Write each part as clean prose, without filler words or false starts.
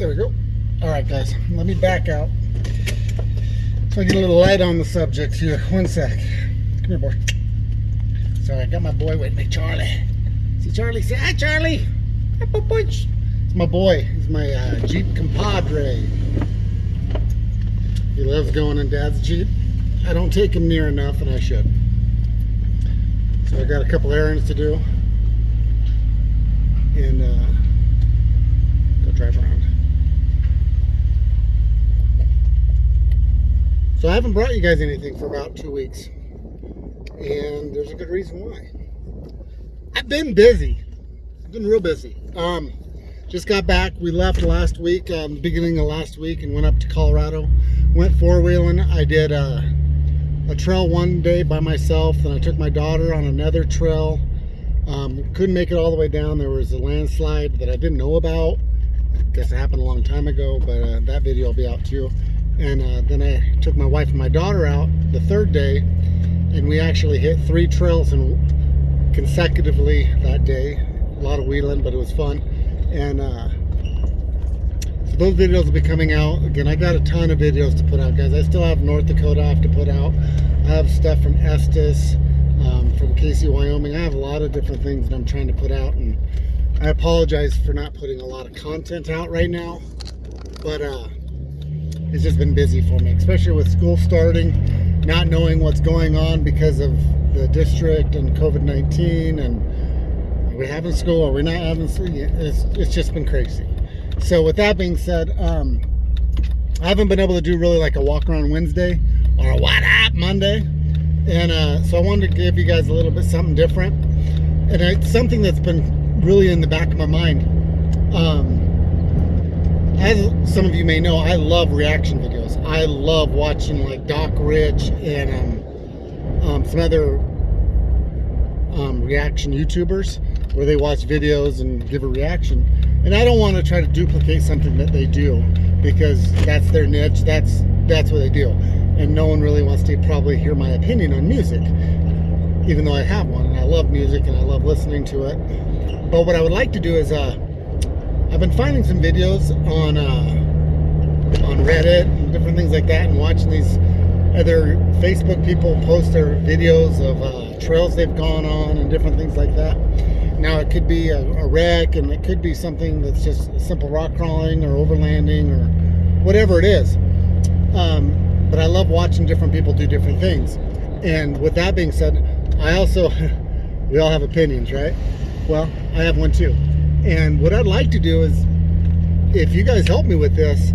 There we go. All right, guys, let me back out so I get a little light on the subject here. One sec. Come here, boy. Sorry, I got my boy with me, Charlie. See Charlie? Say hi, Charlie. Hi, boy. It's my boy. He's my Jeep compadre. He loves going in Dad's Jeep. I don't take him near enough, and I should. So I got a couple errands to do, and go drive around. So I haven't brought you guys anything for about 2 weeks, and there's a good reason why. I've been busy. I've been real busy. Just got back. We left last week, beginning of last week, and went up to Colorado. Went four-wheeling. I did a trail one day by myself. Then I took my daughter on another trail. Couldn't make it all the way down. There was a landslide that I didn't know about. I guess it happened a long time ago, but that video will be out too. And then I took my wife and my daughter out the third day, and we actually hit 3 trails consecutively that day. A lot of wheeling, but it was fun. And so those videos will be coming out. Again, I got a ton of videos to put out, guys. I still have North Dakota I have to put out. I have stuff from Estes, from Casey, Wyoming. I have a lot of different things that I'm trying to put out, and I apologize for not putting a lot of content out right now, but it's just been busy for me, especially with school starting, not knowing what's going on because of the district and COVID-19, and are we having school, are we not having school? It's just been crazy. So with that being said, I haven't been able to do really like a walk around Wednesday or a what up Monday, and so I wanted to give you guys a little bit something different, and it's something that's been really in the back of my mind. As some of you may know, I love reaction videos. I love watching like Doc Rich and some other reaction YouTubers where they watch videos and give a reaction. And I don't want to try to duplicate something that they do, because that's their niche. That's what they do. And no one really wants to probably hear my opinion on music, even though I have one and I love music and I love listening to it. But what I would like to do is I've been finding some videos on Reddit and different things like that, and watching these other Facebook people post their videos of trails they've gone on and different things like that. Now it could be a wreck, and it could be something that's just simple rock crawling or overlanding or whatever it is. But I love watching different people do different things. And with that being said, I also, we all have opinions, right? Well, I have one too. And what I'd like to do is, if you guys help me with this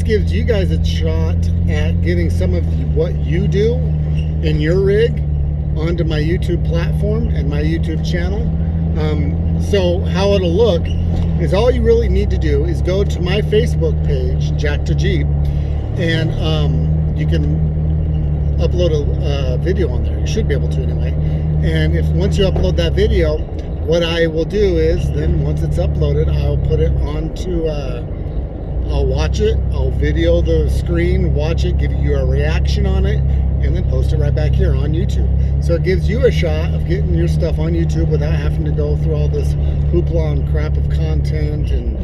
gives you guys a shot at getting some of what you do in your rig onto my YouTube platform and my YouTube channel. So how it'll look is, all you really need to do is go to my Facebook page, Jack to Jeep, and you can upload a video on there. You should be able to anyway. And once you upload that video, what I will do is, then once it's uploaded, I'll put it onto, I'll watch it, I'll video the screen, watch it, give you a reaction on it, and then post it right back here on YouTube. So it gives you a shot of getting your stuff on YouTube without having to go through all this hoopla and crap of content and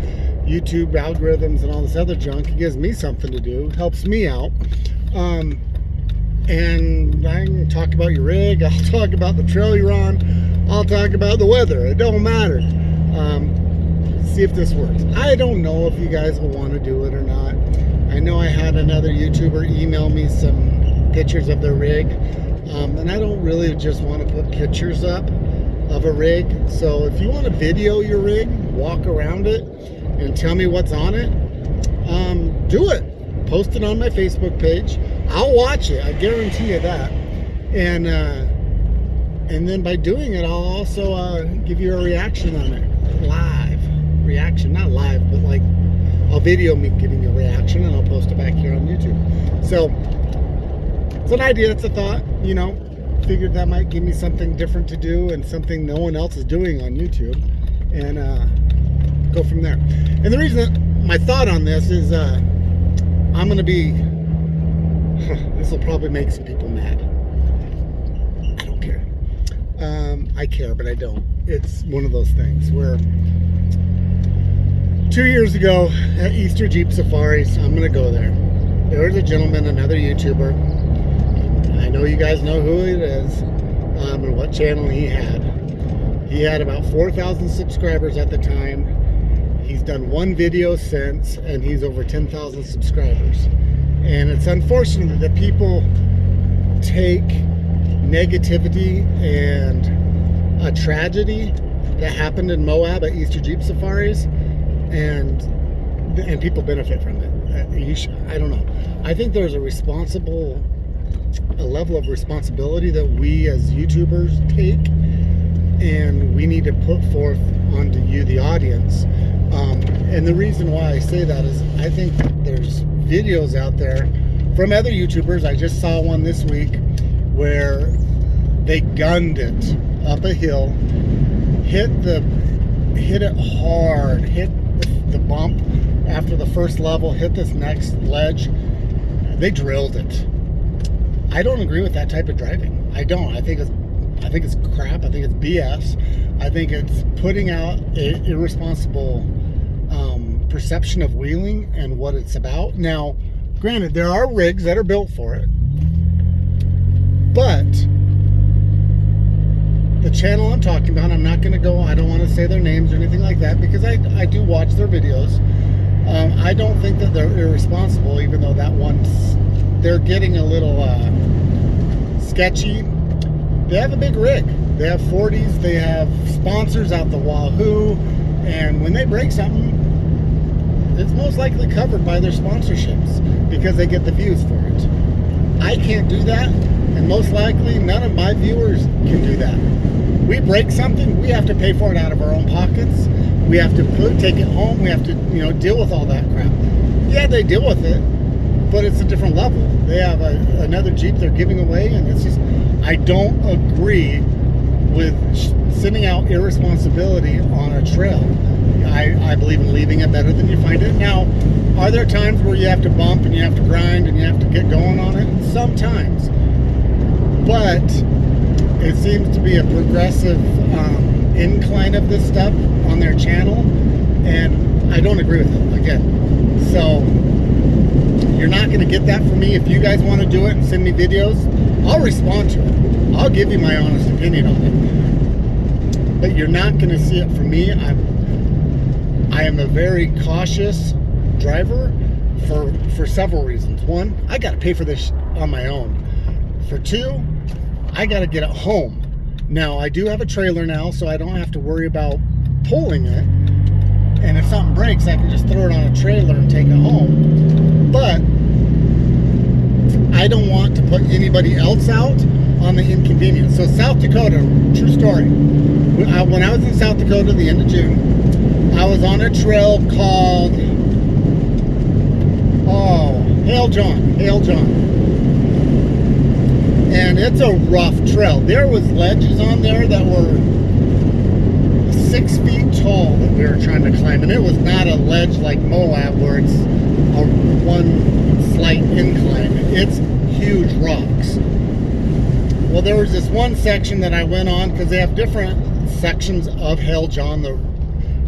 YouTube algorithms and all this other junk. It gives me something to do, helps me out. And I can talk about your rig, I'll talk about the trail you're on, I'll talk about the weather. It don't matter. See if this works. I don't know if you guys will want to do it or not. I know I had another YouTuber email me some pictures of their rig, and I don't really just want to put pictures up of a rig. So if you want to video your rig, walk around it, and tell me what's on it, do it. Post it on my Facebook page. I'll watch it. I guarantee you that. And then by doing it, I'll also give you a reaction on it. Live reaction. Not live, but like, I'll video me giving you a reaction, and I'll post it back here on YouTube. So it's an idea. It's a thought. You know, figured that might give me something different to do and something no one else is doing on YouTube, and go from there. And the reason that my thought on this is, I'm going to be, this will probably make some people mad. I don't care. I care, but I don't. It's one of those things where 2 years ago at Easter Jeep Safaris, I'm going to go there. There was a gentleman, another YouTuber. I know you guys know who it is and what channel he had. He had about 4,000 subscribers at the time. He's done one video since, and he's over 10,000 subscribers. And it's unfortunate that people take negativity and a tragedy that happened in Moab at Easter Jeep Safaris, and people benefit from it. I don't know. I think there's a level of responsibility that we as YouTubers take, and we need to put forth onto you, the audience. And the reason why I say that is I think there's videos out there from other YouTubers. I just saw one this week where they gunned it up a hill, hit it hard, hit the bump after the first level, hit this next ledge. They drilled it. I don't agree with that type of driving. I don't. I think it's crap. I think it's BS. I think it's putting out an irresponsible perception of wheeling and what it's about. Now, granted, there are rigs that are built for it, but the channel I'm talking about, I'm not going to go, I don't want to say their names or anything like that, because I do watch their videos. I don't think that they're irresponsible, even though that one's, they're getting a little sketchy. They have a big rig. They have 40s. They have sponsors out the wahoo. And when they break something, it's most likely covered by their sponsorships because they get the views for it. I can't do that. And most likely none of my viewers can do that. We break something, we have to pay for it out of our own pockets. We have to take it home. We have to, deal with all that crap. Yeah, they deal with it, but it's a different level. They have another Jeep they're giving away, and it's just, I don't agree with sending out irresponsibility on a trail. I believe in leaving it better than you find it. Now, are there times where you have to bump and you have to grind and you have to get going on it? Sometimes. But it seems to be a progressive incline of this stuff on their channel, and I don't agree with it, again. So, you're not going to get that from me. If you guys want to do it and send me videos, I'll respond to it. I'll give you my honest opinion on it. But you're not going to see it from me. I am a very cautious driver for several reasons. One, I got to pay for this on my own. For two, I got to get it home. Now, I do have a trailer now, so I don't have to worry about pulling it. And if something breaks, I can just throw it on a trailer and take it home. But I don't want to put anybody else out on the inconvenience. So South Dakota, true story. When I was in South Dakota the end of June, I was on a trail called Hail John. And it's a rough trail. There was ledges on there that were 6 feet tall that we were trying to climb, and it was not a ledge like Moab where it's a one slight incline. It's huge rocks. Well, there was this one section that I went on because they have different sections of Hail John.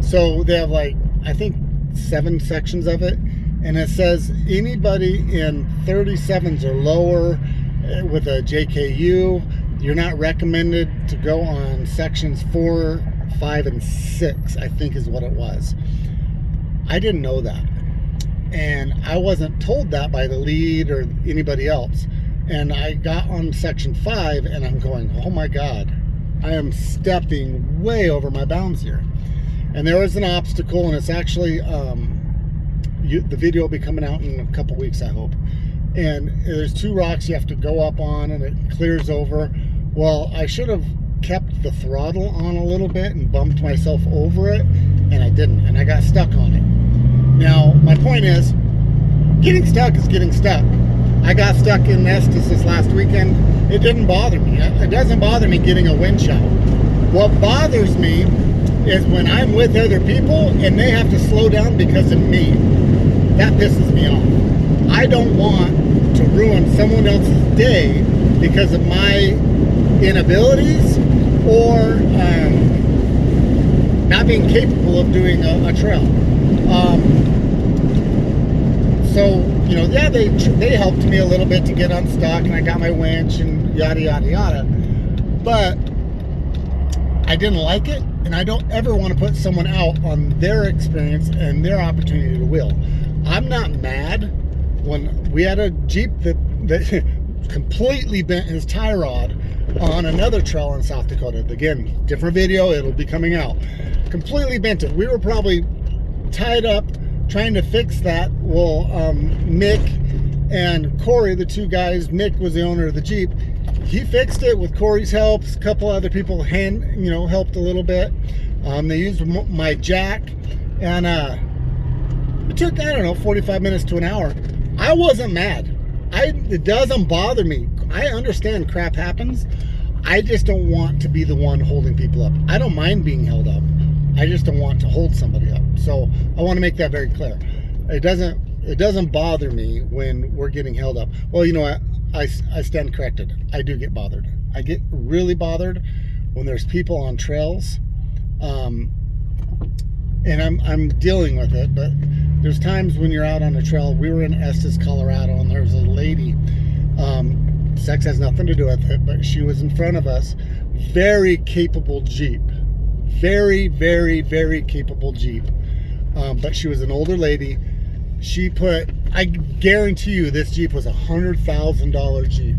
So they have I think 7 sections of it, and it says anybody in 37s or lower with a JKU, you're not recommended to go on sections 4, 5, and 6, I think is what it was. I didn't know that, and I wasn't told that by the lead or anybody else. And I got on section 5, and I'm going, oh my God, I am stepping way over my bounds here. And there was an obstacle, and it's actually the video will be coming out in a couple weeks, I hope. And there's 2 rocks you have to go up on, and it clears over. Well, I should have kept the throttle on a little bit and bumped myself over it, and I didn't, and I got stuck on it. Now, my point is, getting stuck is getting stuck. I got stuck in Estes this last weekend. It didn't bother me. It doesn't bother me getting a wind chill. What bothers me is when I'm with other people and they have to slow down because of me. That pisses me off. I don't want to ruin someone else's day because of my inabilities or not being capable of doing a trail. So, you know, yeah, they helped me a little bit to get unstuck, and I got my winch and yada, yada, yada. But I didn't like it, and I don't ever want to put someone out on their experience and their opportunity to wheel. I'm not mad when we had a Jeep that completely bent his tie rod on another trail in South Dakota. Again, different video, it'll be coming out. Completely bent it. We were probably tied up trying to fix that. Well, Mick and Corey, the two guys, Mick was the owner of the Jeep. He fixed it with Corey's help. A couple other people helped a little bit. They used my jack, and it took, I don't know, 45 minutes to an hour. I wasn't mad. It doesn't bother me. I understand crap happens. I just don't want to be the one holding people up. I don't mind being held up. I just don't want to hold somebody up. So I want to make that very clear. It doesn't bother me when we're getting held up. Well, you know what? I stand corrected. I do get bothered. I get really bothered when there's people on trails, and I'm dealing with it. But there's times when you're out on a trail. We were in Estes, Colorado, and there was a lady. Sex has nothing to do with it, but she was in front of us. Very capable Jeep. Very, very, very capable Jeep. But she was an older lady. I guarantee you this Jeep was $100,000 Jeep.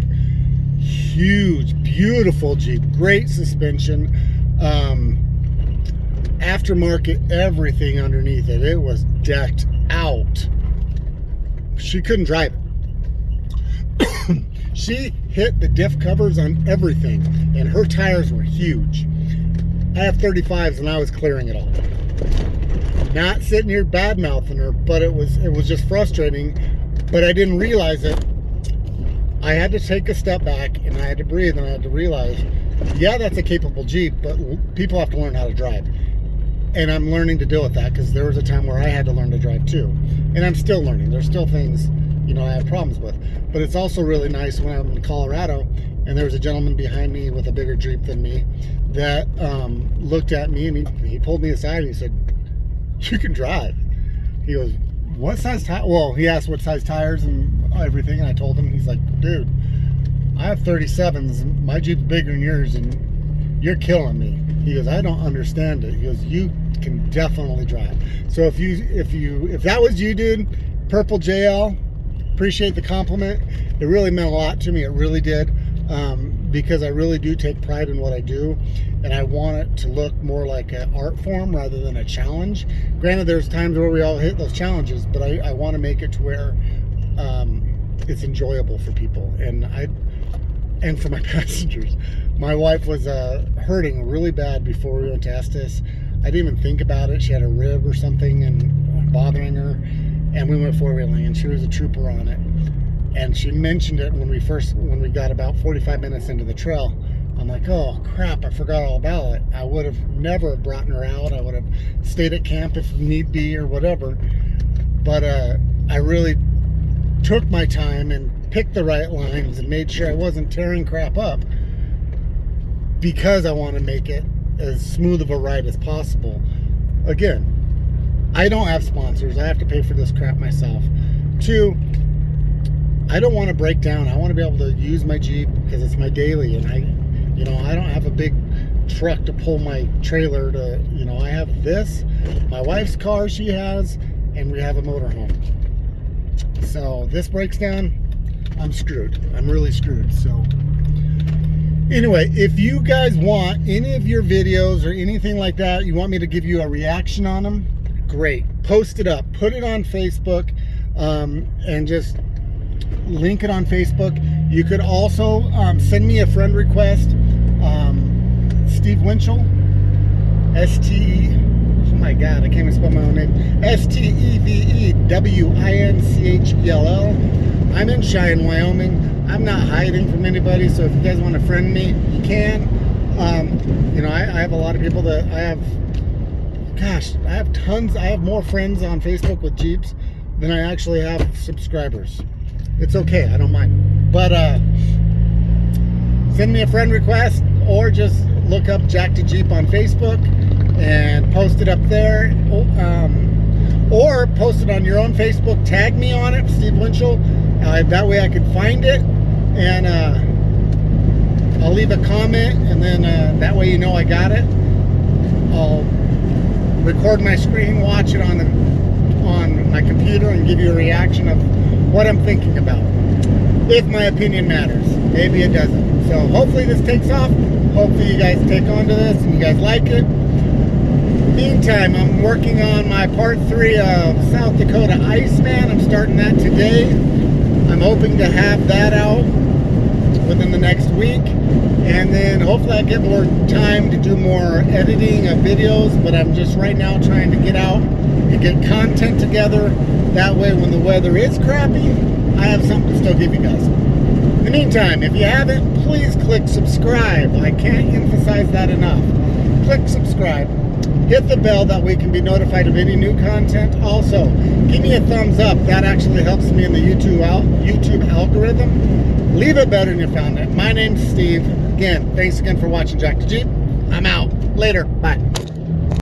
Huge, beautiful Jeep. Great suspension. Aftermarket, everything underneath it. It was decked out. She couldn't drive it. She hit the diff covers on everything, and her tires were huge. I have 35s, and I was clearing it all. Not sitting here bad mouthing her, but it was just frustrating. But I didn't realize it. I had to take a step back, and I had to breathe, and I had to realize, yeah, that's a capable Jeep, but people have to learn how to drive. And I'm learning to deal with that, because there was a time where I had to learn to drive too, and I'm still learning. There's still things, I have problems with. But it's also really nice when I'm in Colorado, and there was a gentleman behind me with a bigger Jeep than me that looked at me, and he pulled me aside and he said, "You can drive." He goes, "What size tire?" Well, he asked what size tires and everything, and I told him. He's like, "Dude, I have 37s, and my Jeep's bigger than yours, and you're killing me." He goes, "I don't understand it." He goes, "You can definitely drive." So if that was you, dude, Purple JL, appreciate the compliment. It really meant a lot to me. It really did. Because I really do take pride in what I do, and I want it to look more like an art form rather than a challenge. Granted, there's times where we all hit those challenges, but I want to make it to where it's enjoyable for people and for my passengers. My wife was hurting really bad before we went to Estes. I didn't even think about it. She had a rib or something and bothering her, and we went four-wheeling, and she was a trooper on it. And she mentioned it when we got about 45 minutes into the trail. I'm like, oh crap, I forgot all about it. I would have never brought her out. I would have stayed at camp if need be or whatever. But I really took my time and picked the right lines and made sure I wasn't tearing crap up, because I want to make it as smooth of a ride as possible. Again, I don't have sponsors. I have to pay for this crap myself. 2, I don't want to break down. I want to be able to use my Jeep because it's my daily, and I don't have a big truck to pull my trailer to, I have this, my wife's car she has, and we have a motorhome. So this breaks down, I'm screwed. I'm really screwed. So anyway, if you guys want any of your videos or anything like that, you want me to give you a reaction on them, great. Post it up. Put it on Facebook, and just link it on Facebook. You could also send me a friend request. Steve Winchell, oh my God, I can't even spell my own name. SteveWinchell. I'm in Cheyenne, Wyoming. I'm not hiding from anybody, so if you guys want to friend me, you can. I have a lot of people that I have tons. I have more friends on Facebook with Jeeps than I actually have subscribers. It's okay, I don't mind. But send me a friend request, or just look up Jack to Jeep on Facebook and post it up there. or post it on your own Facebook. Tag me on it, Steve Winchell. That way I can find it, and I'll leave a comment, and then that way you know I got it. I'll record my screen, watch it on my computer, and give you a reaction of what I'm thinking about. If my opinion matters. Maybe it doesn't. So hopefully this takes off. Hopefully you guys take on to this and you guys like it. Meantime, I'm working on my part 3 of South Dakota Iceman. I'm starting that today. I'm hoping to have that out within the next week. And then hopefully I get more time to do more editing of videos. But I'm just right now trying to get out and get content together. That way when the weather is crappy, I have something to still give you guys. In the meantime, if you haven't, please click subscribe. I can't emphasize that enough. Click subscribe. Hit the bell, that way you can be notified of any new content. Also, give me a thumbs up. That actually helps me in the YouTube algorithm. Leave it better than you found it. My name's Steve. Again, thanks again for watching Jack the Jeep. I'm out. Later. Bye.